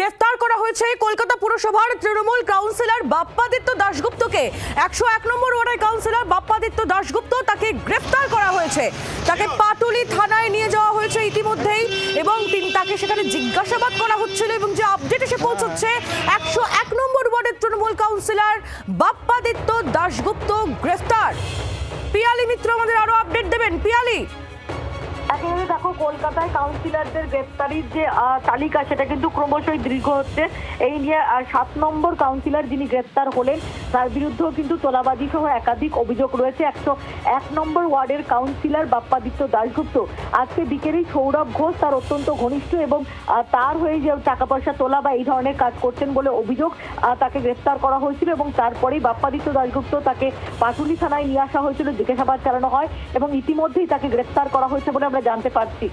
গ্রেফতার করা হয়েছে কলকাতা পুরসভার তৃণমূল কাউন্সিলর বাপ্পাদিত্য দাশগুপ্তকে। 101 নম্বর ওয়ার্ডের কাউন্সিলর বাপ্পাদিত্য দাশগুপ্ত, তাকে গ্রেফতার করা হয়েছে। তাকে পাটুলি থানায় নিয়ে যাওয়া হয়েছে ইতিমধ্যেই এবং তাকে সেখানে জিজ্ঞাসাবাদ করা হচ্ছিল এবং যে আপডেট এসে পৌঁছচ্ছে 101 নম্বর ওয়ার্ডের তৃণমূল কাউন্সিলর বাপ্পাদিত্য দাশগুপ্ত গ্রেফতার। পিয়ালি মিত্র আমাদের আরো আপডেট দেবেন। পিয়ালি, একেবারে দেখো, কলকাতায় কাউন্সিলরদের গ্রেফতারির যে তালিকা সেটা কিন্তু ক্রমশই দীর্ঘ হচ্ছে। এই নিয়ে 7 নম্বর কাউন্সিলর যিনি গ্রেফতার হলেন তার বিরুদ্ধেও কিন্তু তোলাবাজি সহ একাধিক অভিযোগ রয়েছে। 101 নম্বর ওয়ার্ডের কাউন্সিলর বাপ্পাদিত্য দাশগুপ্ত আজকে বিকেলেই সৌরভ ঘোষ তার অত্যন্ত ঘনিষ্ঠ এবং তার হয়ে যে টাকা পয়সা তোলা বা এই ধরনের কাজ করছেন বলে অভিযোগ, তাকে গ্রেফতার করা হয়েছিল এবং তারপরেই বাপ্পাদিত্য দাশগুপ্ত তাকে পাটুলি থানায় নিয়ে আসা হয়েছিল, জিজ্ঞাসাবাদ চালানো হয় এবং ইতিমধ্যেই তাকে গ্রেফতার করা হয়েছে বলে আমরা জানতে পারছি।